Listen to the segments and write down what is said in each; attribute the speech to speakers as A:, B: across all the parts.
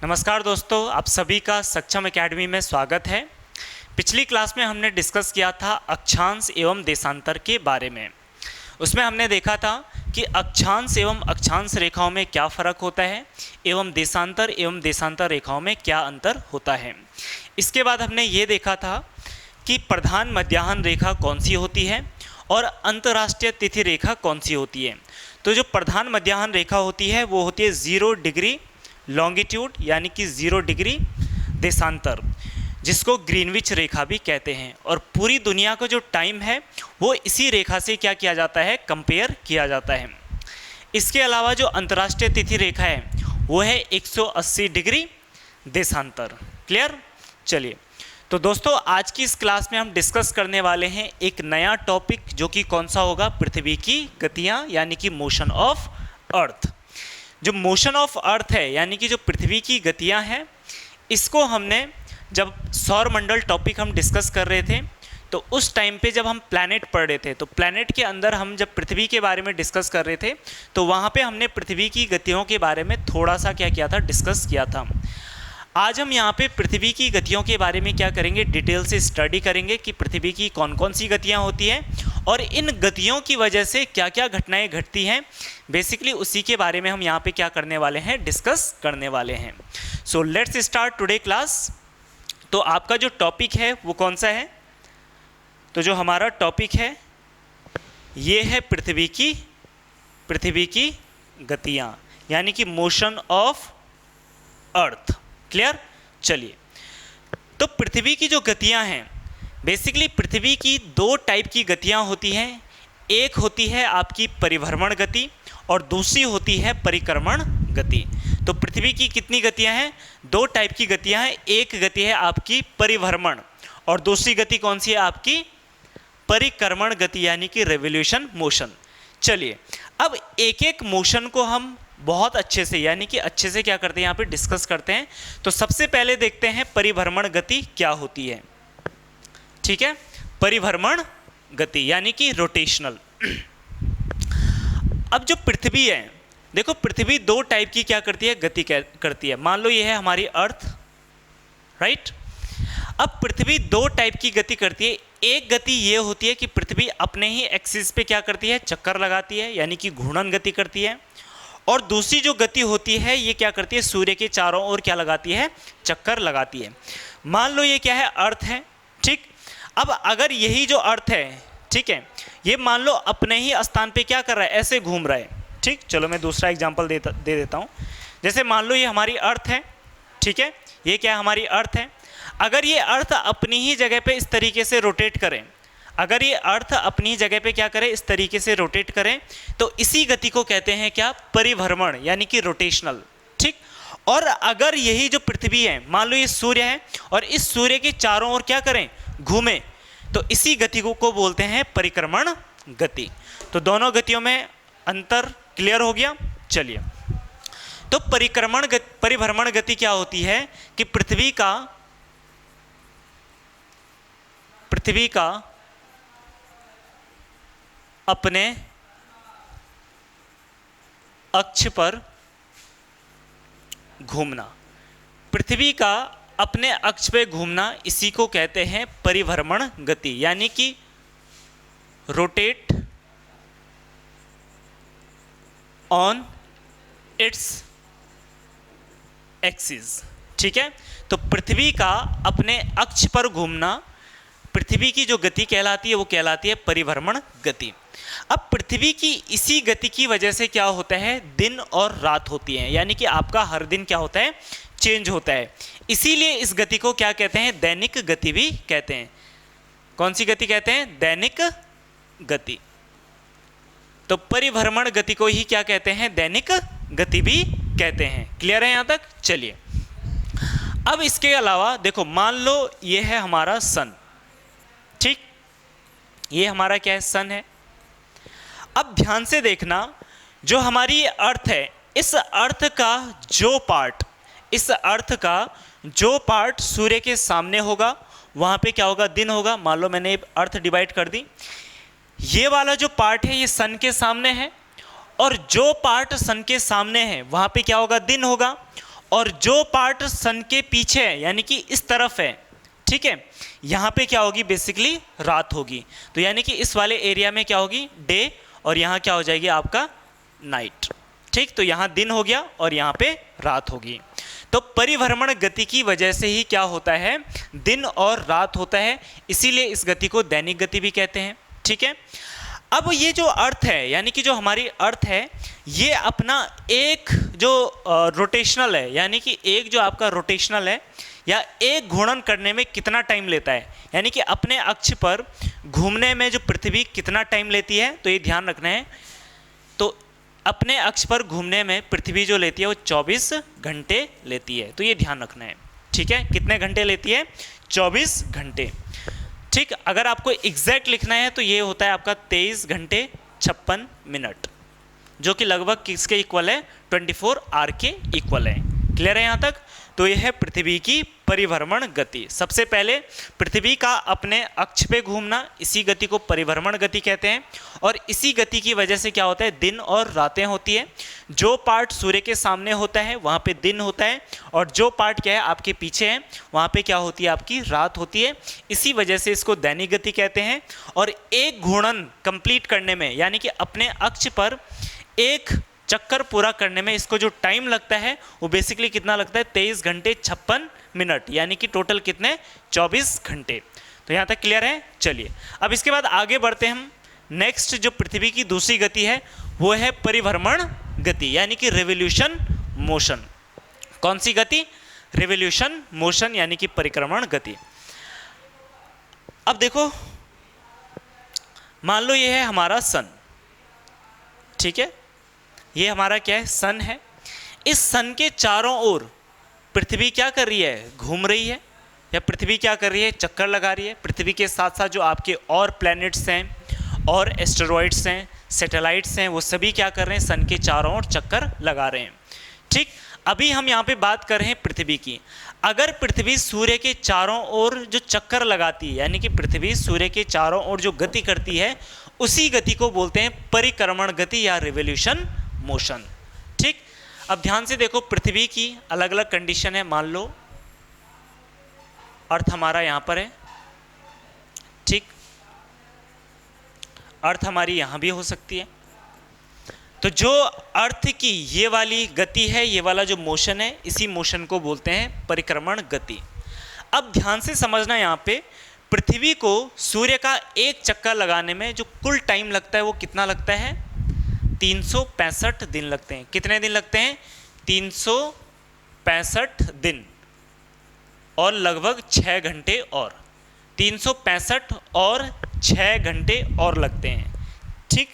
A: नमस्कार दोस्तों, आप सभी का सक्षम एकेडमी में स्वागत है। पिछली क्लास में हमने डिस्कस किया था अक्षांश एवं देशांतर के बारे में। उसमें हमने देखा था कि अक्षांश एवं अक्षांश रेखाओं में क्या फ़र्क होता है एवं देशांतर रेखाओं में क्या अंतर होता है। इसके बाद हमने ये देखा था कि प्रधान मध्याह्न रेखा कौन सी होती है और अंतर्राष्ट्रीय तिथि रेखा कौन सी होती है। तो जो प्रधान मध्याह्न रेखा होती है वो होती है 0 डिग्री लॉन्गिट्यूड यानी कि 0 डिग्री देशांतर, जिसको ग्रीनविच रेखा भी कहते हैं। और पूरी दुनिया का जो टाइम है वो इसी रेखा से क्या किया जाता है, कंपेयर किया जाता है। इसके अलावा जो अंतर्राष्ट्रीय तिथि रेखा है वो है 180 डिग्री देशांतर। क्लियर? चलिए, तो दोस्तों आज की इस क्लास में हम डिस्कस करने वाले हैं एक नया टॉपिक, जो कि कौन सा होगा, पृथ्वी की गतियाँ यानी कि मोशन ऑफ अर्थ। जो मोशन ऑफ अर्थ है यानी कि जो पृथ्वी की गतियां हैं, इसको हमने जब सौरमंडल टॉपिक हम डिस्कस कर रहे थे तो उस टाइम पे जब हम प्लैनेट पढ़ रहे थे तो प्लैनेट के अंदर हम जब पृथ्वी के बारे में डिस्कस कर रहे थे तो वहाँ पे हमने पृथ्वी की गतियों के बारे में थोड़ा सा क्या किया था, डिस्कस किया था। आज हम यहाँ पे पृथ्वी की गतियों के बारे में क्या करेंगे, डिटेल से स्टडी करेंगे कि पृथ्वी की कौन कौन सी गतियाँ होती हैं और इन गतियों की वजह से क्या क्या घटनाएं घटती हैं। बेसिकली उसी के बारे में हम यहाँ पे क्या करने वाले हैं, डिस्कस करने वाले हैं। So let's start today class. तो आपका जो टॉपिक है वो कौन सा है? तो जो हमारा टॉपिक है ये है पृथ्वी की गतियाँ यानी कि मोशन ऑफ अर्थ। क्लियर? चलिए, तो पृथ्वी की जो गतियां हैं, बेसिकली पृथ्वी की दो टाइप की गतियां होती हैं। एक होती है आपकी परिभ्रमण गति और दूसरी होती है परिक्रमण गति। तो पृथ्वी की कितनी गतियां हैं? दो टाइप की गतियां हैं। एक गति है आपकी परिभ्रमण और दूसरी गति कौन सी है, आपकी परिक्रमण गति यानी कि रेवोल्यूशन मोशन। चलिए, अब एक एक मोशन को हम बहुत अच्छे से यानी कि अच्छे से क्या करते हैं, यहाँ पे डिस्कस करते हैं। तो सबसे पहले देखते हैं परिभ्रमण गति क्या होती है। ठीक है, परिभ्रमण गति यानी कि रोटेशनल। अब जो पृथ्वी है, देखो पृथ्वी दो टाइप की क्या करती है, गति करती है। मान लो ये है हमारी अर्थ, राइट। अब पृथ्वी दो टाइप की गति करती है। एक गति ये होती है कि पृथ्वी अपने ही एक्सिस पे क्या करती है, चक्कर लगाती है यानी कि घूर्णन गति करती है। और दूसरी जो गति होती है ये क्या करती है, सूर्य के चारों ओर क्या लगाती है, चक्कर लगाती है। मान लो ये क्या है, अर्थ है। ठीक, अब अगर यही जो अर्थ है, ठीक है, ये मान लो अपने ही स्थान पे क्या कर रहा है, ऐसे घूम रहा है। ठीक, चलो मैं दूसरा एग्जांपल दे देता हूँ। जैसे मान लो ये हमारी अर्थ है, ठीक है, ये क्या है, हमारी अर्थ है। अगर ये अर्थ अपनी ही जगह पे इस तरीके से रोटेट करें, अगर ये अर्थ अपनी जगह पे क्या करे, इस तरीके से रोटेट करें, तो इसी गति को कहते हैं क्या, परिभ्रमण यानी कि रोटेशनल। ठीक, और अगर यही जो पृथ्वी है, मान लो ये सूर्य है और इस सूर्य के चारों ओर क्या करें, घूमें, तो इसी गति को बोलते हैं परिक्रमण गति। तो दोनों गतियों में अंतर क्लियर हो गया। चलिए, तो परिभ्रमण गति क्या होती है कि पृथ्वी का अपने अक्ष पर घूमना, पृथ्वी का अपने अक्ष पे घूमना, इसी को कहते हैं परिभ्रमण गति यानी कि रोटेट ऑन इट्स एक्सिस। ठीक है, तो पृथ्वी का अपने अक्ष पर घूमना, पृथ्वी की जो गति कहलाती है वो कहलाती है परिभ्रमण गति। अब पृथ्वी की इसी गति की वजह से क्या होता है, दिन और रात होती है यानी कि आपका हर दिन क्या होता है, चेंज होता है। इसीलिए इस गति को क्या कहते हैं, दैनिक गति भी कहते हैं। कौन सी गति कहते हैं, दैनिक गति। तो परिभ्रमण गति को ही क्या कहते हैं, दैनिक गति भी कहते हैं। क्लियर है यहाँ तक? चलिए, अब इसके अलावा देखो, मान लो ये है हमारा सन। ठीक, ये हमारा क्या है, सन है। अब ध्यान से देखना, जो हमारी अर्थ है, इस अर्थ का जो पार्ट सूर्य के सामने होगा वहाँ पे क्या होगा, दिन होगा। मान लो मैंने अर्थ डिवाइड कर दी, ये वाला जो पार्ट है ये सन के सामने है और जो पार्ट सन के सामने है वहाँ पे क्या होगा, दिन होगा। और जो पार्ट सन के पीछे है यानी कि इस तरफ है, ठीक है, यहाँ पे क्या होगी, बेसिकली रात होगी। तो यानी कि इस वाले एरिया में क्या होगी, डे, और यहाँ क्या हो जाएगी आपका नाइट। ठीक, तो यहाँ दिन हो गया और यहाँ पे रात होगी। तो परिभ्रमण गति की वजह से ही क्या होता है, दिन और रात होता है, इसीलिए इस गति को दैनिक गति भी कहते हैं। ठीक है, अब ये जो अर्थ है यानी कि जो हमारी अर्थ है, ये अपना एक जो रोटेशनल है यानी कि एक जो आपका रोटेशनल है या एक घूर्णन करने में कितना टाइम लेता है, यानी कि अपने अक्ष पर घूमने में जो पृथ्वी कितना टाइम लेती है, तो ये ध्यान रखना है। तो अपने अक्ष पर घूमने में पृथ्वी जो लेती है वो 24 घंटे लेती है, तो ये ध्यान रखना है। ठीक है, कितने घंटे लेती है, 24 घंटे। ठीक, अगर आपको एग्जैक्ट लिखना है तो ये होता है आपका 23 घंटे 56 मिनट, जो कि लगभग किसके इक्वल है, 24 आवर के इक्वल है। क्लियर है यहाँ तक। तो यह है पृथ्वी की परिभ्रमण गति। सबसे पहले पृथ्वी का अपने अक्ष पे घूमना, इसी गति को परिभ्रमण गति कहते हैं। और इसी गति की वजह से क्या होता है, दिन और रातें होती है। जो पार्ट सूर्य के सामने होता है वहाँ पे दिन होता है, और जो पार्ट क्या है आपके पीछे है वहाँ पे क्या होती है, आपकी रात होती है। इसी वजह से इसको दैनिक गति कहते हैं। और एक घूर्णन कंप्लीट करने में यानी कि अपने अक्ष पर एक चक्कर पूरा करने में इसको जो टाइम लगता है वो बेसिकली कितना लगता है, 23 घंटे 56 मिनट, यानी कि टोटल कितने, 24 घंटे। तो यहाँ तक क्लियर है। चलिए अब इसके बाद आगे बढ़ते हैं हम। नेक्स्ट जो पृथ्वी की दूसरी गति है वो है परिभ्रमण गति, यानी कि रिवोल्यूशन मोशन। कौन सी गति, रिवोल्यूशन मोशन, यानी कि परिक्रमण गति। अब देखो, मान लो ये है हमारा सन, ठीक है, ये हमारा क्या है, सन है। इस सन के चारों ओर पृथ्वी क्या कर रही है, घूम रही है, या पृथ्वी क्या कर रही है, चक्कर लगा रही है। पृथ्वी के साथ साथ जो आपके और प्लैनेट्स हैं और एस्टेरॉइड्स हैं, सैटेलाइट्स हैं, वो सभी क्या कर रहे हैं, सन के चारों ओर चक्कर लगा रहे हैं। ठीक, अभी हम यहाँ पे बात कर रहे हैं पृथ्वी की। अगर पृथ्वी सूर्य के चारों ओर जो चक्कर लगाती है, यानी कि पृथ्वी सूर्य के चारों ओर जो गति करती है, उसी गति को बोलते हैं परिक्रमण गति या रिवोल्यूशन मोशन। ठीक, अब ध्यान से देखो, पृथ्वी की अलग अलग कंडीशन है। मान लो अर्थ हमारा यहां पर है, ठीक, अर्थ हमारी यहां भी हो सकती है। तो जो अर्थ की ये वाली गति है, ये वाला जो मोशन है, इसी मोशन को बोलते हैं परिक्रमण गति। अब ध्यान से समझना, यहाँ पे पृथ्वी को सूर्य का एक चक्कर लगाने में जो कुल टाइम लगता है वो कितना लगता है, 365 दिन लगते हैं। कितने दिन लगते हैं, 365 दिन और लगभग 6 घंटे और 365 और 6 घंटे और लगते हैं। ठीक,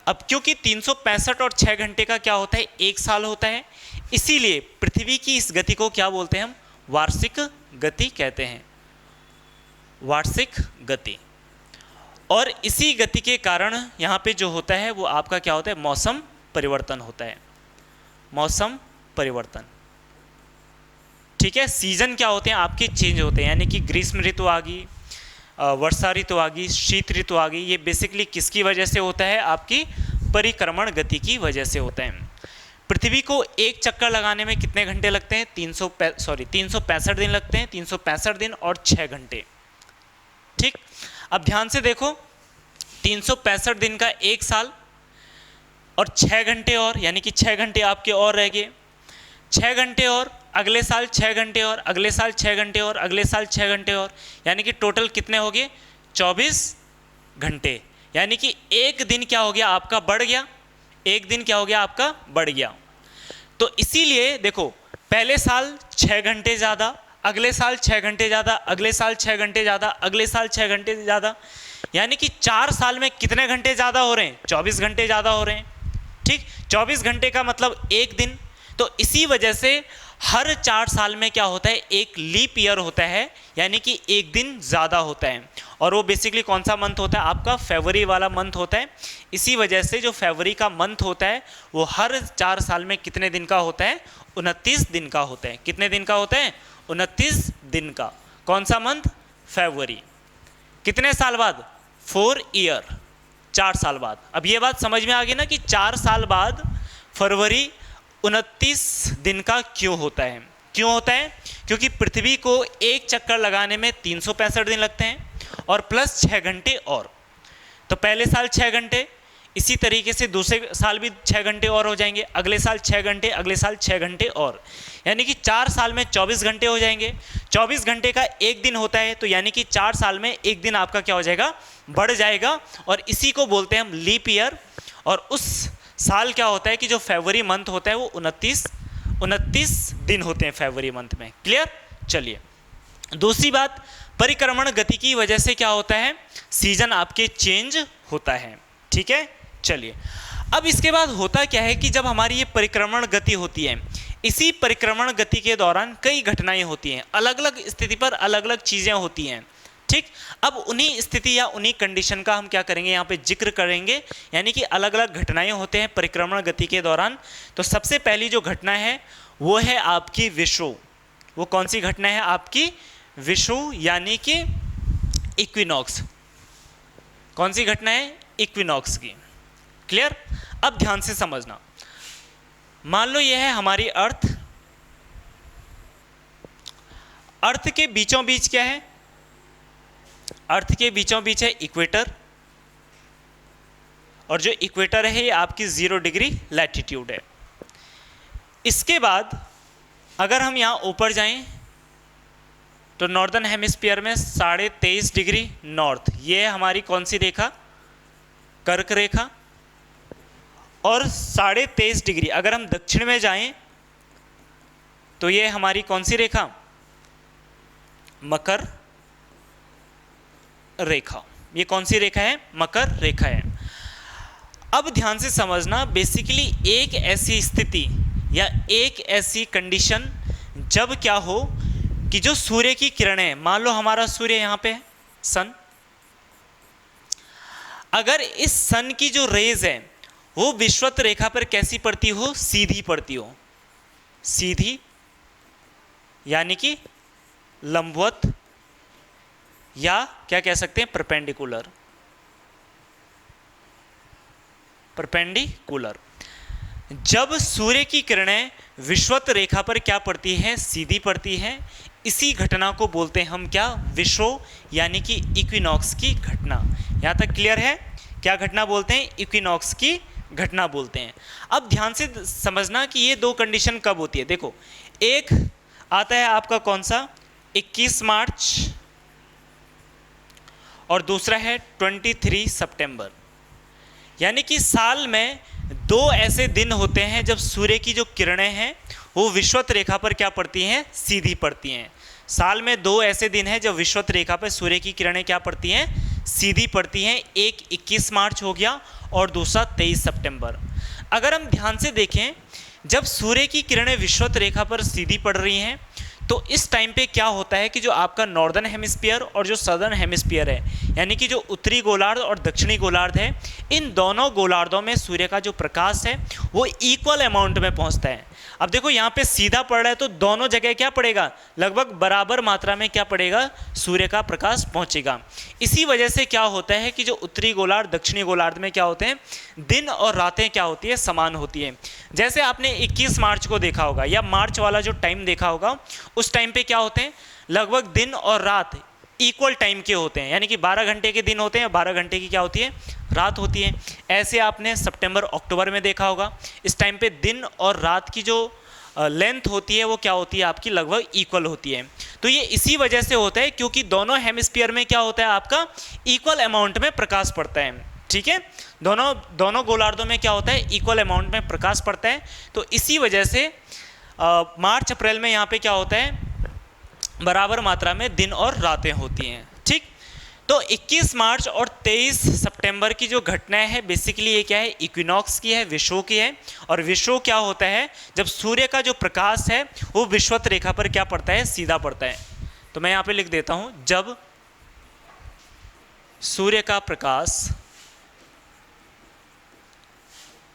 A: अब क्योंकि 365 और 6 घंटे का क्या होता है, 1 साल होता है, इसीलिए पृथ्वी की इस गति को क्या बोलते हैं हम, वार्षिक गति कहते हैं, वार्षिक गति। और इसी गति के कारण यहाँ पे जो होता है वो आपका क्या होता है, मौसम परिवर्तन होता है, मौसम परिवर्तन। ठीक है, सीजन क्या होते हैं आपके, चेंज होते हैं, यानी कि ग्रीष्म ऋतु आ गई, वर्षा ऋतु आ गई, शीत ऋतु आ गई। ये बेसिकली किसकी वजह से होता है, आपकी परिक्रमण गति की वजह से होता है। पृथ्वी को एक चक्कर लगाने में कितने घंटे लगते हैं, 365 दिन लगते हैं, 365 दिन और 6 घंटे। ठीक, अब ध्यान से देखो, 365 दिन का 1 साल और 6 घंटे और, यानी कि 6 घंटे आपके और रह गए, 6 घंटे और अगले साल 6 घंटे और अगले साल 6 घंटे और अगले साल 6 घंटे और, यानी कि टोटल कितने हो गए, 24 घंटे। यानी कि एक दिन क्या हो गया आपका, बढ़ गया, एक दिन क्या हो गया आपका, बढ़ गया। तो इसीलिए देखो, पहले साल 6 घंटे ज़्यादा, अगले साल 6 घंटे ज़्यादा, अगले साल 6 घंटे ज़्यादा, अगले साल 6 घंटे ज़्यादा, यानी कि 4 साल में कितने घंटे ज़्यादा हो रहे हैं, 24 घंटे ज़्यादा हो रहे हैं। ठीक, 24 घंटे का मतलब एक दिन। तो इसी वजह से हर 4 साल में क्या होता है, एक लीप ईयर होता है, यानी कि एक दिन ज़्यादा होता है। और वो बेसिकली कौन सा मंथ होता है आपका, फरवरी वाला मंथ होता है। इसी वजह से जो फरवरी का मंथ होता है वो हर 4 साल में कितने दिन का होता है, 29 दिन का होता है। कितने दिन का होता है, 29 दिन का। कौन सा मंथ, फरवरी। कितने साल बाद, 4 ईयर, 4 साल बाद। अब ये बात समझ में आ गई ना कि 4 साल बाद फरवरी 29 दिन का क्यों होता है? क्यों होता है? क्योंकि पृथ्वी को एक चक्कर लगाने में 365 दिन लगते हैं और प्लस 6 घंटे और। तो पहले साल 6 घंटे, इसी तरीके से दूसरे साल भी 6 घंटे और हो जाएंगे, अगले साल 6 घंटे, अगले साल 6 घंटे और, यानी कि 4 साल में 24 घंटे हो जाएंगे। 24 घंटे का एक दिन होता है, तो यानी कि 4 साल में एक दिन आपका क्या हो जाएगा? बढ़ जाएगा, और इसी को बोलते हैं हम लीप ईयर। और उस साल क्या होता है कि जो फरवरी मंथ होता है वो 29 दिन होते हैं फरवरी मंथ में। क्लियर? चलिए, दूसरी बात, परिक्रमण गति की वजह से क्या होता है? सीजन आपके चेंज होता है। ठीक है, चलिए, अब इसके बाद होता क्या है कि जब हमारी ये परिक्रमण गति होती है, इसी परिक्रमण गति के दौरान कई घटनाएं होती हैं, अलग अलग स्थिति पर अलग अलग चीज़ें होती हैं। ठीक, अब उन्हीं स्थिति या उन्हीं कंडीशन का हम क्या करेंगे, यहाँ पे जिक्र करेंगे, यानी कि अलग अलग घटनाएं होते हैं परिक्रमण गति के दौरान। तो सबसे पहली जो घटना है वो है आपकी विषुव। वो कौन सी घटना है? आपकी विषुव, यानी कि इक्विनॉक्स। कौन सी घटना है? इक्विनॉक्स की। क्लियर? अब ध्यान से समझना, मान लो यह है हमारी अर्थ। अर्थ के बीचों बीच क्या है? अर्थ के बीचों बीच है इक्वेटर, और जो इक्वेटर है ये आपकी 0 डिग्री लैटिट्यूड है। इसके बाद अगर हम यहाँ ऊपर जाएं तो नॉर्दर्न हेमिस्फीयर में 23.5 डिग्री नॉर्थ, ये है हमारी कौन सी रेखा? कर्क रेखा। और 23.5 डिग्री अगर हम दक्षिण में जाएं तो ये हमारी कौन सी रेखा? मकर रेखा। ये कौन सी रेखा है? मकर रेखा है। अब ध्यान से समझना, बेसिकली एक ऐसी स्थिति या एक ऐसी कंडीशन जब क्या हो कि जो सूर्य की किरणें, मान लो हमारा सूर्य यहाँ पे है, सन, अगर इस सन की जो रेज है वो विषुवत रेखा पर कैसी पड़ती हो? सीधी पड़ती हो। सीधी यानी कि लंबवत, या क्या कह सकते हैं? परपेंडिकुलर। परपेंडिकुलर। जब सूर्य की किरणें विषुवत रेखा पर क्या पड़ती हैं? सीधी पड़ती हैं। इसी घटना को बोलते हैं हम क्या? विषुव, यानी कि इक्विनॉक्स की घटना। यहाँ तक क्लियर है? क्या घटना बोलते हैं? इक्विनॉक्स की घटना बोलते हैं। अब ध्यान से समझना कि ये दो कंडीशन कब होती है। देखो, एक आता है आपका कौन सा? 21 मार्च, और दूसरा है 23 सितंबर। यानी कि साल में दो ऐसे दिन होते हैं जब सूर्य की जो किरणें हैं वो विषुवत रेखा पर क्या पड़ती हैं? सीधी पड़ती हैं। साल में दो ऐसे दिन हैं जब विषुवत रेखा पर सूर्य की किरणें क्या पड़ती हैं? सीधी पड़ती हैं। एक 21 मार्च हो गया और दूसरा 23 सितंबर। अगर हम ध्यान से देखें, जब सूर्य की किरणें विषुवत रेखा पर सीधी पड़ रही हैं तो इस टाइम पे क्या होता है कि जो आपका नॉर्दर्न हेमिस्फीयर और जो सदर्न हेमिस्फीयर है, यानी कि जो उत्तरी गोलार्ध और दक्षिणी गोलार्ध है, इन दोनों गोलार्धों में सूर्य का जो प्रकाश है वो इक्वल अमाउंट में पहुंचता है। अब देखो यहाँ पे सीधा पड़ रहा है तो दोनों जगह क्या पड़ेगा? लगभग बराबर मात्रा में क्या पड़ेगा? सूर्य का प्रकाश पहुंचेगा। इसी वजह से क्या होता है कि जो उत्तरी गोलार्ध दक्षिणी गोलार्ध में क्या होते हैं? दिन और रातें क्या होती है? समान होती है। जैसे आपने 21 मार्च को देखा होगा या मार्च वाला जो टाइम देखा होगा, उस टाइम पे क्या होते हैं? लगभग दिन और रात इक्वल टाइम के होते हैं, यानी कि 12 घंटे के दिन होते हैं, 12 घंटे की क्या होती है? रात होती है। ऐसे आपने सितंबर अक्टूबर में देखा होगा, इस टाइम पे दिन और रात की जो लेंथ होती है वो क्या होती है? आपकी लगभग इक्वल होती है। तो ये इसी वजह से होता है क्योंकि दोनों हेमिस्फीयर में क्या होता है? आपका इक्वल अमाउंट में प्रकाश पड़ता है। ठीक है, दोनों गोलार्धों में क्या होता है? इक्वल अमाउंट में प्रकाश पड़ता है। तो इसी वजह से मार्च अप्रैल में यहाँ पे क्या होता है? बराबर मात्रा में दिन और रातें होती हैं। ठीक, तो 21 मार्च और 23 सितंबर की जो घटनाएं है बेसिकली ये क्या है? इक्विनॉक्स की है, विषुव की है। और विषुव क्या होता है? जब सूर्य का जो प्रकाश है वो विषुवत रेखा पर क्या पड़ता है? सीधा पड़ता है। तो मैं यहाँ पे लिख देता हूँ, जब सूर्य का प्रकाश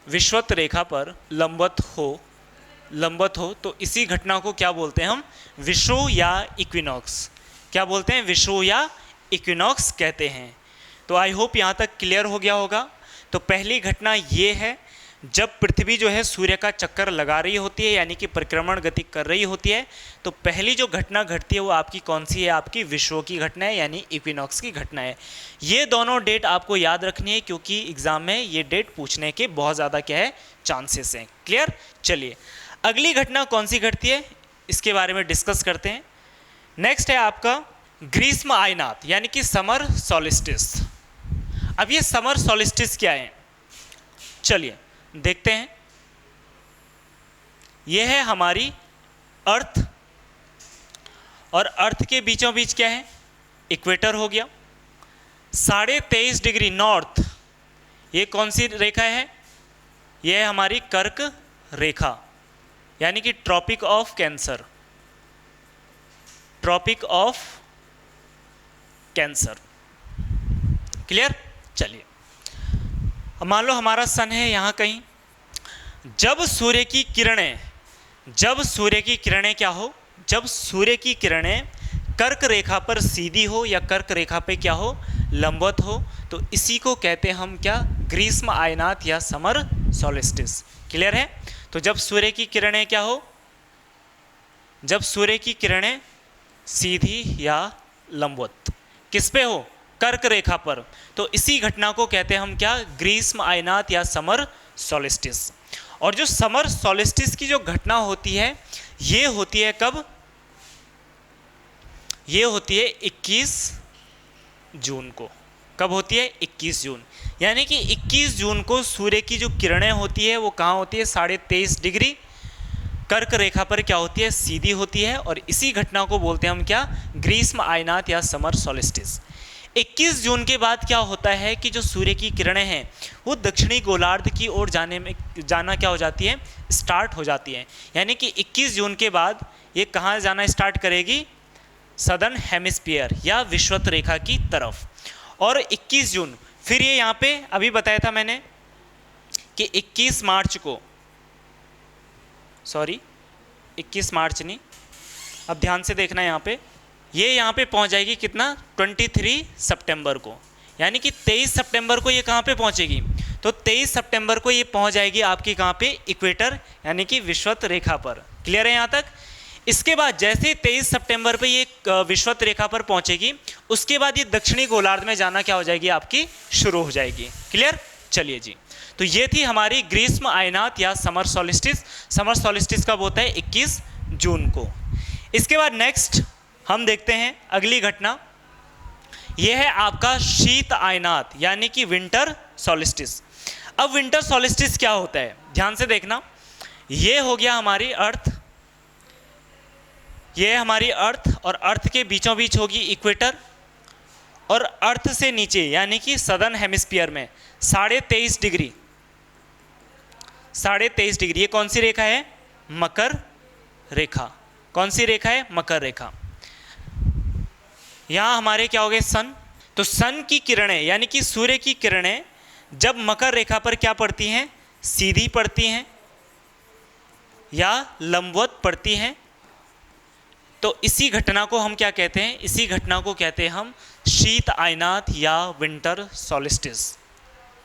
A: विषुवत रेखा पर लंबवत हो तो इसी घटना को क्या बोलते हैं हम? विषुव या इक्विनॉक्स। क्या बोलते हैं? विषुव या इक्विनॉक्स कहते हैं। तो आई होप यहाँ तक क्लियर हो गया होगा। तो पहली घटना ये है जब पृथ्वी जो है सूर्य का चक्कर लगा रही होती है, यानी कि परिक्रमण गति कर रही होती है, तो पहली जो घटना घटती है वो आपकी कौन सी है? आपकी विषुवत की घटना है, यानी इक्विनॉक्स की घटना है। ये दोनों डेट आपको याद रखनी है, क्योंकि एग्जाम में ये डेट पूछने के बहुत ज़्यादा क्या है? चांसेस हैं। क्लियर? चलिए अगली घटना कौन सी घटती है इसके बारे में डिस्कस करते हैं। नेक्स्ट है आपका ग्रीष्म आयनात, यानी कि समर सॉलिस्टिस। अब ये समर सॉलिस्टिस क्या है? चलिए देखते हैं। यह है हमारी अर्थ, और अर्थ के बीचों बीच क्या है? इक्वेटर हो गया। 23.5 डिग्री नॉर्थ, ये कौन सी रेखा है? यह है हमारी कर्क रेखा, यानी कि tropic of cancer, tropic of cancer. Clear? चलिए अब मान लो हमारा सन है यहाँ कहीं। जब सूर्य की किरणें क्या हो? जब सूर्य की किरणें कर्क रेखा पर सीधी हो या कर्क रेखा पे क्या हो? लंबवत हो, तो इसी को कहते हैं हम क्या? ग्रीष्म आयनात या समर सॉलिस्टिस। क्लियर है? तो जब सूर्य की किरणें क्या हो? जब सूर्य की किरणें सीधी या लंबवत किस पे हो? कर्क रेखा पर, तो इसी घटना को कहते हैं हम क्या? ग्रीष्म आयनात या समर सॉलिस्टिस। और जो समर सॉलिस्टिस की जो घटना होती है, ये होती है कब? ये होती है 21 जून को। कब होती है? 21 जून। यानी कि 21 जून को सूर्य की जो किरणें होती है वो कहाँ होती है? 23.5 डिग्री कर्क रेखा पर क्या होती है? सीधी होती है, और इसी घटना को बोलते हैं हम क्या? ग्रीष्म आयनात या समर सॉलिस्टिस। 21 जून के बाद क्या होता है कि जो सूर्य की किरणें हैं वो दक्षिणी गोलार्ध की ओर जाना क्या हो जाती है? स्टार्ट हो जाती है। यानी कि 21 जून के बाद ये कहाँ जाना स्टार्ट करेगी? सदर्न हेमिस्फीयर या विषुवत रेखा की तरफ। और 21 जून फिर ये यहाँ पे अभी बताया था मैंने कि 21 मार्च को, सॉरी 21 मार्च नहीं, अब ध्यान से देखना यहाँ पे, ये यहाँ पे पहुँच जाएगी कितना? 23 सितंबर को। यानी कि 23 सितंबर को ये कहाँ पे पहुँचेगी? तो 23 सितंबर को ये पहुँच जाएगी आपकी कहाँ पे? इक्वेटर, यानी कि विषुवत रेखा पर। क्लियर है यहाँ तक? इसके बाद जैसे 23 सितंबर पे ये विषुवत रेखा पर पहुँचेगी, उसके बाद ये दक्षिणी गोलार्ध में जाना क्या हो जाएगी? आपकी शुरू हो जाएगी। क्लियर? चलिए जी, तो ये थी हमारी ग्रीष्म आयनात या समर सॉलिस्टिस। समर सॉलिस्टिस कब होता है? 21 जून को। इसके बाद नेक्स्ट हम देखते हैं अगली घटना, यह है आपका शीत आयनात, यानी कि विंटर सॉलिस्टिस। अब विंटर सॉलिस्टिस क्या होता है? ध्यान से देखना। ये हो गया हमारी अर्थ, ये हमारी अर्थ, और अर्थ के बीचों बीच होगी इक्वेटर, और अर्थ से नीचे यानी कि सदर्न हेमिस्फीयर में 23.5 डिग्री, 23.5 डिग्री, ये कौन सी रेखा है? मकर रेखा। कौन सी रेखा है? मकर रेखा। यहाँ हमारे क्या हो गए? सन। तो सन की किरणें यानी कि सूर्य की किरणें जब मकर रेखा पर क्या पड़ती हैं? सीधी पड़ती हैं या लंबवत पड़ती हैं, तो इसी घटना को हम क्या कहते हैं? इसी घटना को कहते हैं हम शीत आयनात या विंटर सॉलिस्टिस।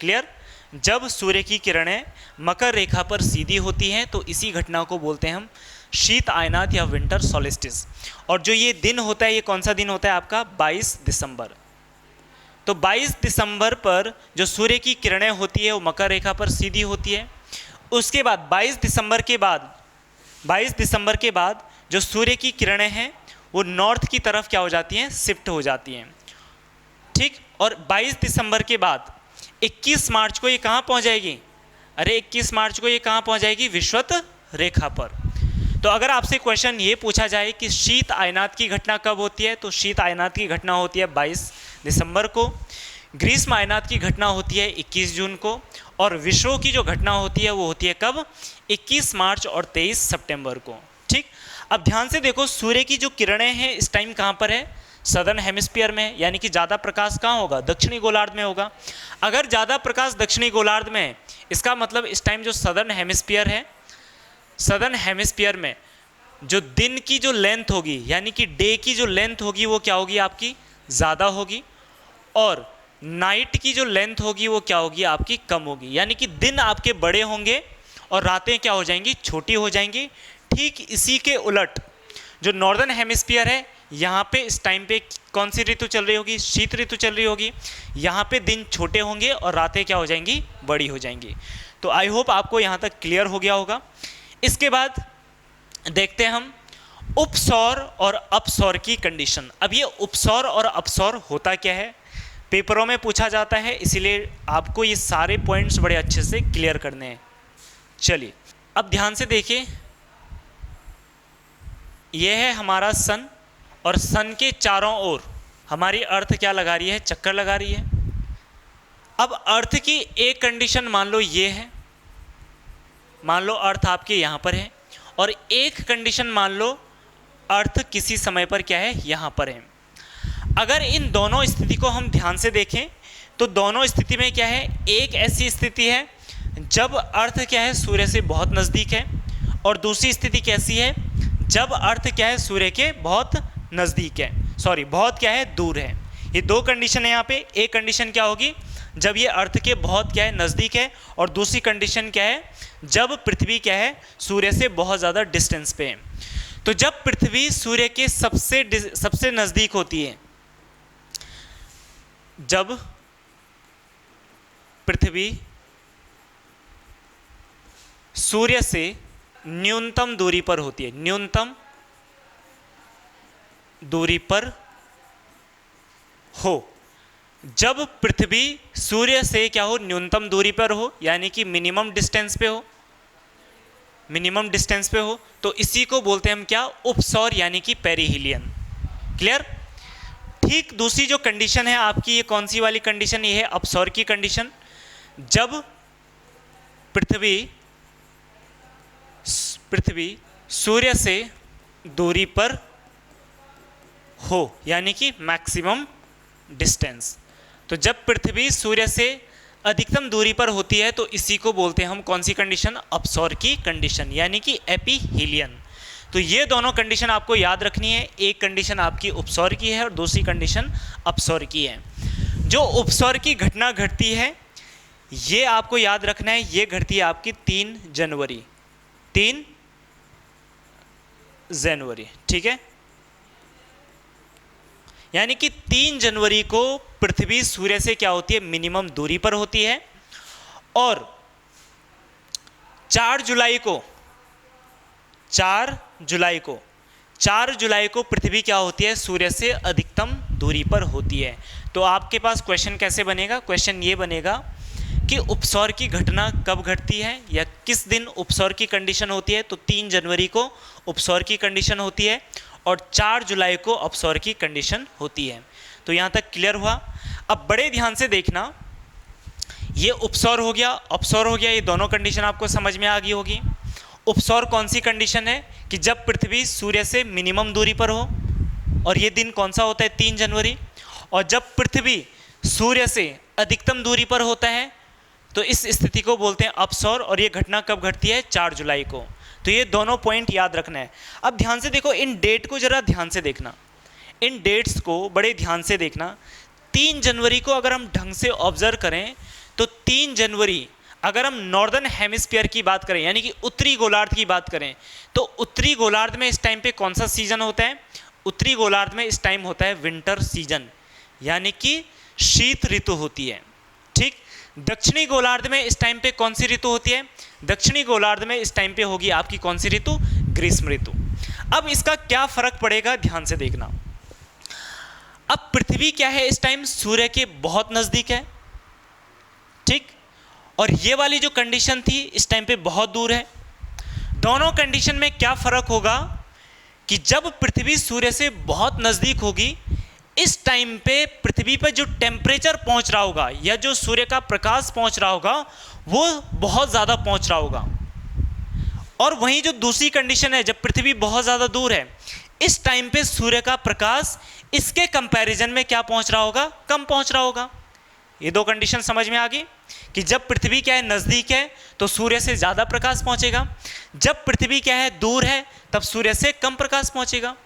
A: क्लियर? जब सूर्य की किरणें मकर रेखा पर सीधी होती हैं तो इसी घटना को बोलते हैं हम शीत आयनात या विंटर सॉलिस्टिस। और जो ये दिन होता है, ये कौन सा दिन होता है आपका? 22 दिसंबर। तो 22 दिसंबर पर जो सूर्य की किरणें होती है वो मकर रेखा पर सीधी होती है। उसके बाद 22 दिसंबर के बाद जो सूर्य की किरणें हैं वो नॉर्थ की तरफ क्या हो जाती हैं? शिफ्ट हो जाती हैं। ठीक? और 22 दिसंबर के बाद 21 मार्च को ये कहाँ पहुँच जाएगी? अरे 21 मार्च को ये कहाँ पहुँच जाएगी? विषुवत रेखा पर। तो अगर आपसे क्वेश्चन ये पूछा जाए कि शीत आयनात की घटना कब होती है, तो शीत आयनात की घटना होती है 22 दिसंबर को, ग्रीष्म आयनात की घटना होती है 21 जून को, और विषुव की जो घटना होती है वो होती है कब? 21 मार्च और 23 सितंबर को। ठीक? अब ध्यान से देखो, सूर्य की जो किरणें हैं इस टाइम कहाँ पर है? सदर्न हेमिस्फीयर में, यानी कि ज़्यादा प्रकाश कहाँ होगा? दक्षिणी गोलार्ध में होगा। अगर ज़्यादा प्रकाश दक्षिणी गोलार्ध में है, इसका मतलब इस टाइम जो सदर्न हेमिस्फीयर है, सदर्न हेमिस्फीयर में जो दिन की जो लेंथ होगी, यानी कि डे की जो लेंथ होगी वो क्या होगी? आपकी ज़्यादा होगी। और नाइट की जो लेंथ होगी वो क्या होगी, आपकी कम होगी, यानी कि दिन आपके बड़े होंगे और रातें क्या हो जाएंगी, छोटी हो जाएंगी। ठीक इसी के उलट जो नॉर्दर्न हेमिस्फीयर है, यहाँ पे इस टाइम पे कौन सी ऋतु चल रही होगी, शीत ऋतु चल रही होगी। यहाँ पे दिन छोटे होंगे और रातें क्या हो जाएंगी, बड़ी हो जाएंगी। तो आई होप आपको यहाँ तक क्लियर हो गया होगा। इसके बाद देखते हैं हम उपसौर और अपसौर की कंडीशन। अब ये उपसौर और अपसौर होता क्या है, पेपरों में पूछा जाता है, इसीलिए आपको ये सारे पॉइंट्स बड़े अच्छे से क्लियर करने हैं। चलिए अब ध्यान से देखिए, यह है हमारा सन और सन के चारों ओर हमारी अर्थ क्या लगा रही है, चक्कर लगा रही है। अब अर्थ की एक कंडीशन मान लो ये है, मान लो अर्थ आपके यहाँ पर है, और एक कंडीशन मान लो अर्थ किसी समय पर क्या है, यहाँ पर है। अगर इन दोनों स्थिति को हम ध्यान से देखें तो दोनों स्थिति में क्या है, एक ऐसी स्थिति है जब अर्थ क्या है, सूर्य से बहुत नज़दीक है, और दूसरी स्थिति कैसी है, जब अर्थ क्या है, सूर्य के बहुत नज़दीक है, सॉरी बहुत क्या है, दूर है। ये दो कंडीशन है यहाँ पे। एक कंडीशन क्या होगी, जब ये अर्थ के बहुत क्या है, नज़दीक है, और दूसरी कंडीशन क्या है, जब पृथ्वी क्या है, सूर्य से बहुत ज़्यादा डिस्टेंस पे है। तो जब पृथ्वी सूर्य के सबसे नज़दीक होती है, जब पृथ्वी सूर्य से न्यूनतम दूरी पर होती है, न्यूनतम दूरी पर हो, जब पृथ्वी सूर्य से क्या हो, न्यूनतम दूरी पर हो, यानी कि मिनिमम डिस्टेंस पे हो, मिनिमम डिस्टेंस पे हो, तो इसी को बोलते हैं हम क्या, उपसौर यानी कि पेरिहिलियन। क्लियर। ठीक दूसरी जो कंडीशन है आपकी, ये कौन सी वाली कंडीशन, ये है अपसौर की कंडीशन। जब पृथ्वी सूर्य से दूरी पर हो, यानी कि मैक्सिमम डिस्टेंस। तो जब पृथ्वी सूर्य से अधिकतम दूरी पर होती है तो इसी को बोलते हैं हम कौन सी कंडीशन, अपसौर की कंडीशन, यानी कि एपीहीलियन। तो ये दोनों कंडीशन आपको याद रखनी है, एक कंडीशन आपकी उपसौर की है और दूसरी कंडीशन अपसौर की है। जो उपसौर की घटना घटती है ये आपको याद रखना है, ये घटती है आपकी 3 जनवरी, 3 जनवरी, ठीक है। यानी कि 3 जनवरी को पृथ्वी सूर्य से क्या होती है, मिनिमम दूरी पर होती है, और 4 जुलाई को पृथ्वी क्या होती है, सूर्य से अधिकतम दूरी पर होती है। तो आपके पास क्वेश्चन कैसे बनेगा, क्वेश्चन ये बनेगा कि उपसौर की घटना कब घटती है या किस दिन उपसौर की कंडीशन होती है। तो 3 जनवरी को उपसौर की कंडीशन होती है और 4 जुलाई को अपसौर की कंडीशन होती है। तो यहाँ तक क्लियर हुआ। अब बड़े ध्यान से देखना, ये उपसौर हो गया, अपसौर हो गया, ये दोनों कंडीशन आपको समझ में आ गई होगी। उपसौर कौन सी कंडीशन है कि जब पृथ्वी सूर्य से मिनिमम दूरी पर हो, और ये दिन कौन सा होता है, 3 जनवरी। और जब पृथ्वी सूर्य से अधिकतम दूरी पर होता है तो इस स्थिति को बोलते हैं अपसौर, और ये घटना कब घटती है, 4 जुलाई को। तो ये दोनों पॉइंट याद रखना है। अब ध्यान से देखो, इन डेट को जरा ध्यान से देखना, इन डेट्स को बड़े ध्यान से देखना। 3 जनवरी को अगर हम ढंग से ऑब्जर्व करें तो 3 जनवरी अगर हम नॉर्दर्न हेमिस्फीयर की बात करें, यानी कि उत्तरी गोलार्ध की बात करें, तो उत्तरी गोलार्ध में इस टाइम पे कौन सा सीजन होता है, उत्तरी गोलार्ध में इस टाइम होता है विंटर सीजन, यानी कि शीत ऋतु होती है। ठीक। दक्षिणी गोलार्ध में इस टाइम पे कौन सी ऋतु होती है, दक्षिणी गोलार्ध में इस टाइम पे होगी आपकी कौन सी ऋतु, ग्रीष्म ऋतु। अब इसका क्या फर्क पड़ेगा, ध्यान से देखना। अब पृथ्वी क्या है, इस टाइम सूर्य के बहुत नजदीक है, ठीक, और ये वाली जो कंडीशन थी इस टाइम पे बहुत दूर है। दोनों कंडीशन में क्या फर्क होगा कि जब पृथ्वी सूर्य से बहुत नजदीक होगी, इस टाइम पे पृथ्वी पर जो टेम्परेचर पहुंच रहा होगा या जो सूर्य का प्रकाश पहुंच रहा होगा वो बहुत ज़्यादा पहुंच रहा होगा। और वहीं जो दूसरी कंडीशन है, जब पृथ्वी बहुत ज़्यादा दूर है, इस टाइम पे सूर्य का प्रकाश इसके कंपैरिजन में क्या पहुंच रहा होगा, कम पहुंच रहा होगा। ये दो कंडीशन समझ में आ गई कि जब पृथ्वी क्या है, नज़दीक है तो सूर्य से ज़्यादा प्रकाश पहुंचेगा, जब पृथ्वी क्या है, दूर है तब सूर्य से कम प्रकाश पहुंचेगा।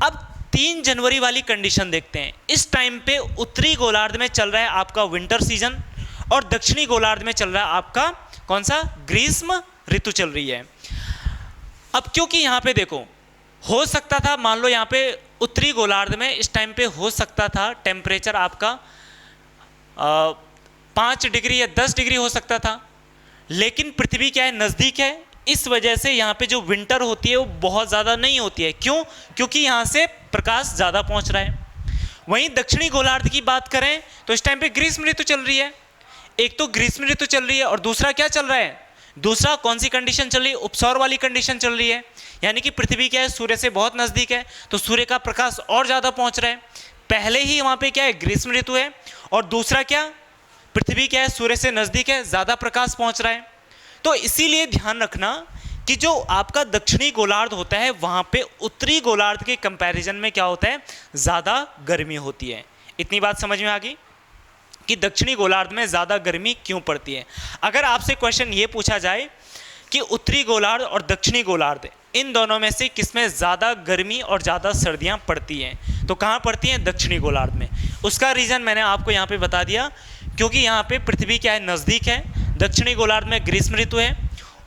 A: अब 3 जनवरी वाली कंडीशन देखते हैं। इस टाइम पे उत्तरी गोलार्ध में चल रहा है आपका विंटर सीजन और दक्षिणी गोलार्ध में चल रहा है आपका कौन सा, ग्रीष्म ऋतु चल रही है। अब क्योंकि यहाँ पे देखो हो सकता था, मान लो यहाँ पे उत्तरी गोलार्ध में इस टाइम पे हो सकता था टेम्परेचर आपका 5 डिग्री या 10 डिग्री हो सकता था, लेकिन पृथ्वी क्या है, नज़दीक है, इस वजह से यहाँ पे जो विंटर होती है वो बहुत ज़्यादा नहीं होती है। क्यों? क्योंकि यहाँ से प्रकाश ज़्यादा पहुँच रहा है। वहीं दक्षिणी गोलार्ध की बात करें तो इस टाइम पे ग्रीष्म ऋतु चल रही है। एक तो ग्रीष्म ऋतु चल रही है और दूसरा क्या चल रहा है, दूसरा कौन सी कंडीशन चल रही है, उपसौर वाली कंडीशन चल रही है। यानी कि पृथ्वी क्या है, सूर्य से बहुत नज़दीक है, तो सूर्य का प्रकाश और ज़्यादा पहुँच रहा है। पहले ही वहाँ पे क्या है, ग्रीष्म ऋतु है, और दूसरा क्या, पृथ्वी क्या है, सूर्य से नज़दीक है, ज़्यादा प्रकाश पहुँच रहा है। तो इसीलिए ध्यान रखना कि जो आपका दक्षिणी गोलार्ध होता है वहाँ पे उत्तरी गोलार्ध के कंपैरिजन में क्या होता है, ज़्यादा गर्मी होती है। इतनी बात समझ में आ गई कि दक्षिणी गोलार्ध में ज़्यादा गर्मी क्यों पड़ती है। अगर आपसे क्वेश्चन ये पूछा जाए कि उत्तरी गोलार्ध और दक्षिणी गोलार्ध इन दोनों में से किसमें ज़्यादा गर्मी और ज़्यादा सर्दियाँ पड़ती हैं, तो कहाँ पड़ती हैं, दक्षिणी गोलार्ध में। उसका रीज़न मैंने आपको यहाँ पे बता दिया, क्योंकि यहाँ पे पृथ्वी क्या है, नज़दीक है, दक्षिणी गोलार्ध में ग्रीष्म ऋतु है,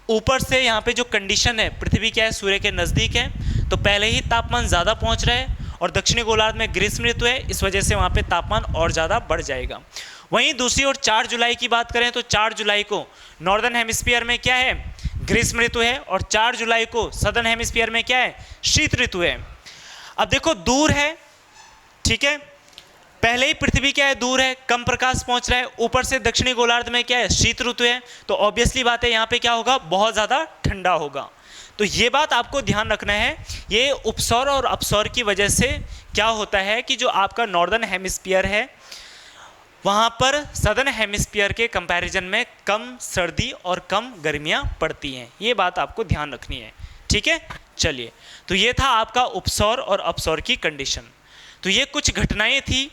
A: ऊपर से यहाँ पे जो कंडीशन है, पृथ्वी क्या है, सूर्य के नज़दीक है, तो पहले ही तापमान ज़्यादा पहुँच रहा है, और दक्षिणी गोलार्ध में ग्रीष्म ऋतु है, इस वजह से वहाँ पे तापमान और ज़्यादा बढ़ जाएगा। वहीं दूसरी ओर 4 जुलाई की बात करें तो 4 जुलाई को नॉर्दर्न हेमिस्फीयर में क्या है, ग्रीष्म ऋतु है, और 4 जुलाई को सदर्न हेमिस्फीयर में क्या है, शीत ऋतु है। अब देखो दूर है, ठीक है, पहले ही पृथ्वी क्या है, दूर है, कम प्रकाश पहुंच रहा है, ऊपर से दक्षिणी गोलार्ध में क्या है, शीत ऋतु है, तो ऑब्वियसली बात है यहाँ पे क्या होगा, बहुत ज़्यादा ठंडा होगा। तो ये बात आपको ध्यान रखना है। ये उपसौर और अपसौर की वजह से क्या होता है कि जो आपका नॉर्दर्न हेमिस्फीयर है वहाँ पर सदर्न हेमिस्फीयर के कंपैरिजन में कम सर्दी और कम गर्मियाँ पड़ती हैं। ये बात आपको ध्यान रखनी है, ठीक है। चलिए, तो ये था आपका उपसौर और अपसौर की कंडीशन। तो ये कुछ घटनाएं थी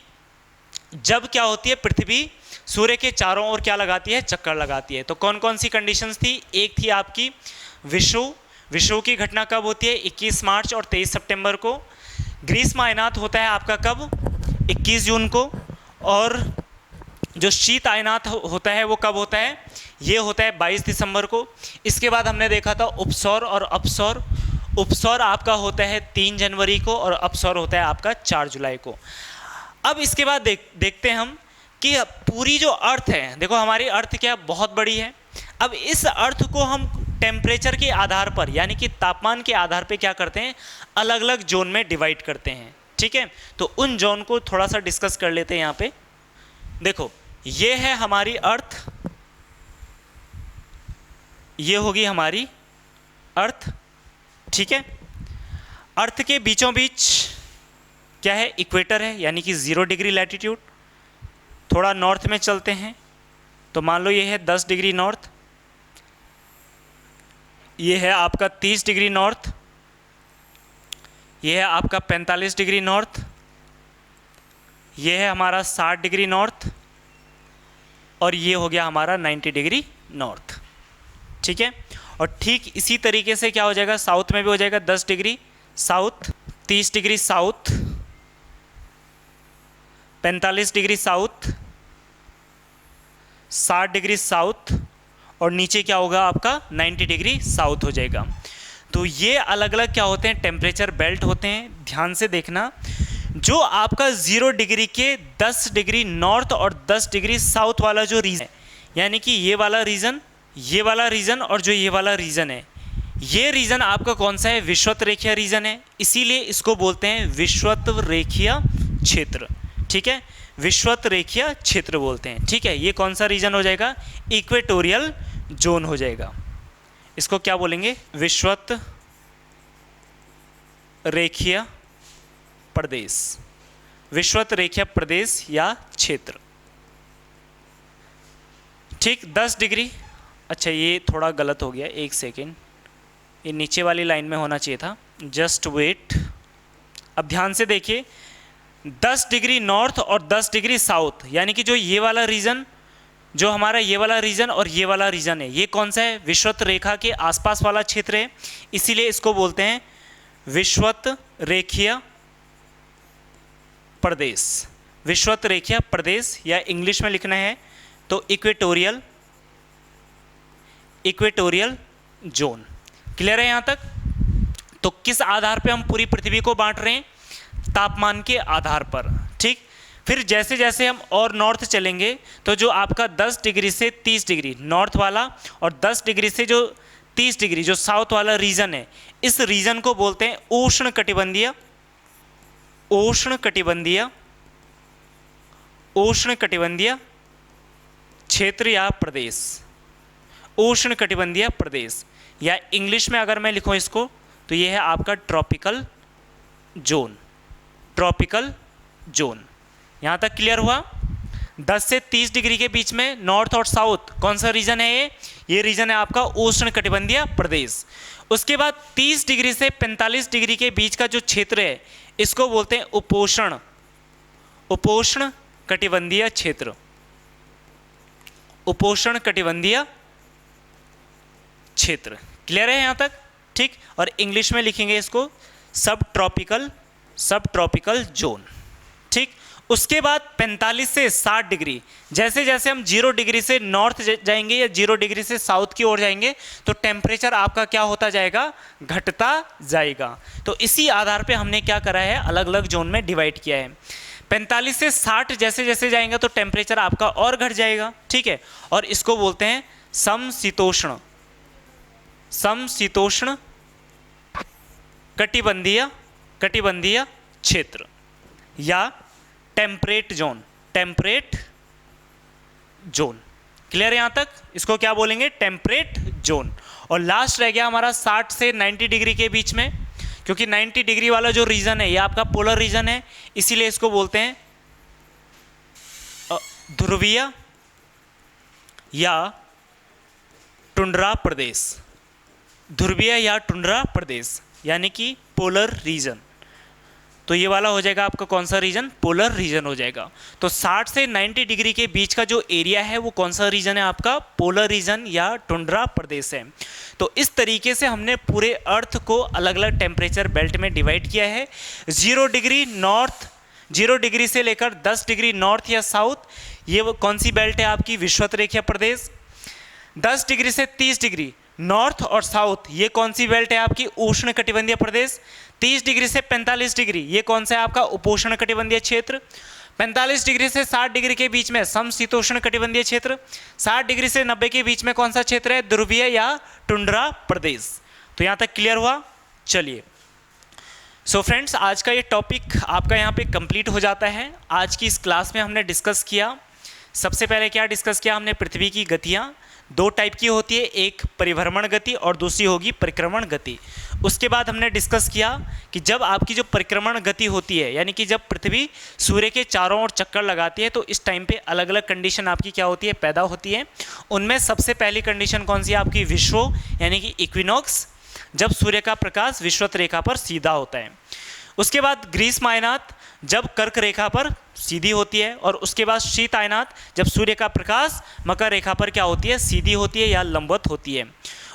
A: जब क्या होती है, पृथ्वी सूर्य के चारों ओर क्या लगाती है, चक्कर लगाती है। तो कौन कौन सी कंडीशंस थी, एक थी आपकी विषुव की घटना कब होती है, 21 मार्च और 23 सितंबर को। ग्रीष्म आयनात होता है आपका कब, 21 जून को। और जो शीत आयनात होता है वो कब होता है, ये होता है 22 दिसंबर को। इसके बाद हमने देखा था उपसौर और अपसौर। उपसौर आपका होता है 3 जनवरी को और अपसौर होता है आपका 4 जुलाई को। अब इसके बाद देखते हैं हम कि पूरी जो अर्थ है, देखो हमारी अर्थ क्या बहुत बड़ी है। अब इस अर्थ को हम टेम्परेचर के आधार पर, यानी कि तापमान के आधार पे क्या करते हैं, अलग अलग जोन में डिवाइड करते हैं, ठीक है। तो उन जोन को थोड़ा सा डिस्कस कर लेते हैं। यहाँ पे देखो, ये है हमारी अर्थ, ये होगी हमारी अर्थ, ठीक है। अर्थ के बीचों बीच क्या है, इक्वेटर है, यानी कि 0 डिग्री लैटिट्यूड। थोड़ा नॉर्थ में चलते हैं तो मान लो ये है 10 डिग्री नॉर्थ, ये है आपका 30 डिग्री नॉर्थ, ये है आपका 45 डिग्री नॉर्थ, ये है हमारा 60 डिग्री नॉर्थ, और ये हो गया हमारा 90 डिग्री नॉर्थ, ठीक है। और ठीक इसी तरीके से क्या हो जाएगा, साउथ में भी हो जाएगा 10 degree south, 30 degree south, 45 degree south, 60 degree south, और नीचे क्या होगा आपका 90 डिग्री साउथ हो जाएगा। तो ये अलग अलग क्या होते हैं, टेम्परेचर बेल्ट होते हैं। ध्यान से देखना, जो आपका 0 डिग्री के 10 डिग्री नॉर्थ और 10 डिग्री साउथ वाला जो रीजन है, यानी कि ये वाला रीजन और जो ये वाला रीजन है, ये रीजन आपका कौन सा है, विषुवत रेखीय रीजन है, इसीलिए इसको बोलते हैं विषुवत रेखीय क्षेत्र, ठीक है। विषुवत रेखीय क्षेत्र बोलते हैं, ठीक है। ये कौन सा रीजन हो जाएगा, इक्वेटोरियल जोन हो जाएगा। इसको क्या बोलेंगे, विषुवत रेखीय प्रदेश, विषुवत रेखीय प्रदेश या क्षेत्र, ठीक। 10 डिग्री, अच्छा ये थोड़ा गलत हो गया, एक सेकेंड, ये नीचे वाली लाइन में होना चाहिए था, जस्ट वेट। अब ध्यान से देखिए, 10 डिग्री नॉर्थ और 10 डिग्री साउथ, यानी कि जो ये वाला रीजन, जो हमारा ये वाला रीजन और ये वाला रीजन है, ये कौन सा है, विषुवत रेखा के आसपास वाला क्षेत्र है, इसीलिए इसको बोलते हैं विषुवत रेखीय प्रदेश, विषुवत रेखीय प्रदेश, या इंग्लिश में लिखना है तो इक्वेटोरियल जोन। क्लियर है यहाँ तक? तो किस आधार पे हम पूरी पृथ्वी को बांट रहे हैं? तापमान के आधार पर। ठीक, फिर जैसे जैसे हम और नॉर्थ चलेंगे तो जो आपका 10 डिग्री से 30 डिग्री नॉर्थ वाला और 10 डिग्री से जो 30 डिग्री जो साउथ वाला रीजन है, इस रीजन को बोलते हैं उष्णकटिबंधीय क्षेत्र या प्रदेश, उष्णकटिबंधीय प्रदेश, या इंग्लिश में अगर मैं लिखूं इसको तो ये है आपका ट्रॉपिकल जोन। यहाँ तक क्लियर हुआ? 10 से 30 डिग्री के बीच में नॉर्थ और साउथ कौन सा रीजन है? ये रीजन है आपका उष्णकटिबंधीय प्रदेश। उसके बाद 30 डिग्री से 45 डिग्री के बीच का जो क्षेत्र है इसको बोलते हैं उपोष्णकटिबंधीय क्षेत्र, उपोष्णकटिबंधीय क्षेत्र। क्लियर है यहाँ तक? ठीक, और इंग्लिश में लिखेंगे इसको सब ट्रॉपिकल जोन। ठीक, उसके बाद 45 से 60 डिग्री, जैसे जैसे हम 0 डिग्री से नॉर्थ जाएंगे या 0 डिग्री से साउथ की ओर जाएंगे तो टेम्परेचर आपका क्या होता जाएगा? घटता जाएगा। तो इसी आधार पे हमने क्या करा है? अलग अलग जोन में डिवाइड किया है। 45 से 60 जैसे जैसे जाएंगे तो टेम्परेचर आपका और घट जाएगा। ठीक है, और इसको बोलते हैं समशीतोष्ण कटिबंधीय क्षेत्र या टेम्परेट जोन। क्लियर है यहाँ तक? इसको क्या बोलेंगे? Temperate zone. और लास्ट रह गया हमारा 60 से 90 डिग्री के बीच में, क्योंकि 90 डिग्री वाला जो रीजन है ये आपका पोलर रीजन है, इसीलिए इसको बोलते हैं ध्रुवीय या टुंड्रा प्रदेश, यानी कि पोलर रीजन। तो ये वाला हो जाएगा आपका कौन सा रीजन? पोलर रीजन हो जाएगा। तो 60 से 90 डिग्री के बीच का जो एरिया है वो कौन सा रीजन है आपका? पोलर रीजन या टुंड्रा प्रदेश है। तो इस तरीके से हमने पूरे अर्थ को अलग अलग टेम्परेचर बेल्ट में डिवाइड किया है। 0 डिग्री से लेकर 10 डिग्री नॉर्थ या साउथ, ये वो कौन सी बेल्ट है आपकी? विषुवत रेखीय प्रदेश। 10 डिग्री से 30 डिग्री नॉर्थ और साउथ, ये कौन सी बेल्ट है आपकी? उष्णकटिबंधीय प्रदेश। 30 डिग्री से 45 डिग्री, ये कौन सा है आपका? उपोष्णकटिबंधीय क्षेत्र। 45 डिग्री से 60 डिग्री के बीच में समशीतोष्णकटिबंधीय क्षेत्र। 60 डिग्री से 90 के बीच में कौन सा क्षेत्र है? ध्रुवीय या टुंड्रा प्रदेश। तो यहाँ तक क्लियर हुआ? चलिए, सो फ्रेंड्स, आज का ये टॉपिक आपका यहाँ पे कंप्लीट हो जाता है। आज की इस क्लास में हमने डिस्कस किया, सबसे पहले क्या डिस्कस किया हमने? पृथ्वी की गतियाँ 2 टाइप की होती है, एक परिभ्रमण गति और दूसरी होगी परिक्रमण गति। उसके बाद हमने डिस्कस किया कि जब आपकी जो परिक्रमण गति होती है, यानी कि जब पृथ्वी सूर्य के चारों ओर चक्कर लगाती है, तो इस टाइम पे अलग अलग कंडीशन आपकी क्या होती है? पैदा होती है। उनमें सबसे पहली कंडीशन कौन सी है आपकी? विश्व यानी कि इक्विनॉक्स, जब सूर्य का प्रकाश विषुवत रेखा पर सीधा होता है। उसके बाद ग्रीष्म आयनात, जब कर्क रेखा पर सीधी होती है। और उसके बाद शीत आयनात, जब सूर्य का प्रकाश मकर रेखा पर क्या होती है? सीधी होती है या लंबवत होती है।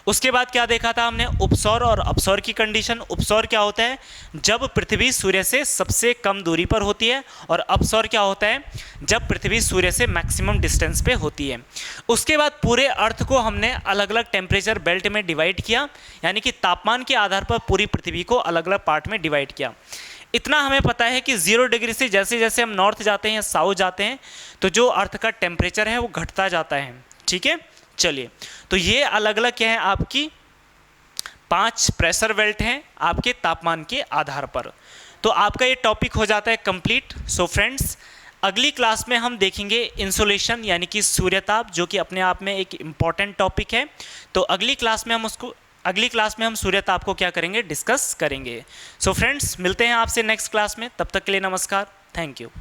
A: उसके बाद क्या देखा था हमने? उपसौर और अपसौर की कंडीशन। उपसौर क्या होता है? जब पृथ्वी सूर्य से सबसे कम दूरी पर होती है। और अपसौर क्या होता है? जब पृथ्वी सूर्य से मैक्सिमम डिस्टेंस पे होती है। उसके बाद पूरे अर्थ को हमने अलग अलग टेम्परेचर बेल्ट में डिवाइड किया, यानी कि तापमान के आधार पर पूरी पृथ्वी को अलग अलग पार्ट में डिवाइड किया। इतना हमें पता है कि 0 डिग्री से जैसे जैसे हम नॉर्थ जाते हैं या साउथ जाते हैं तो जो अर्थ का टेम्परेचर है वो घटता जाता है। ठीक है, चलिए, तो ये अलग अलग क्या है आपकी 5 प्रेशर बेल्ट हैं आपके तापमान के आधार पर। तो आपका ये टॉपिक हो जाता है कंप्लीट। सो फ्रेंड्स, अगली क्लास में हम देखेंगे इंसोलेशन यानी कि सूर्यताप, जो कि अपने आप में एक इम्पॉर्टेंट टॉपिक है। तो अगली क्लास में हम सूर्यताप को क्या करेंगे? डिस्कस करेंगे। सो फ्रेंड्स, मिलते हैं आपसे नेक्स्ट क्लास में। तब तक के लिए नमस्कार, थैंक यू।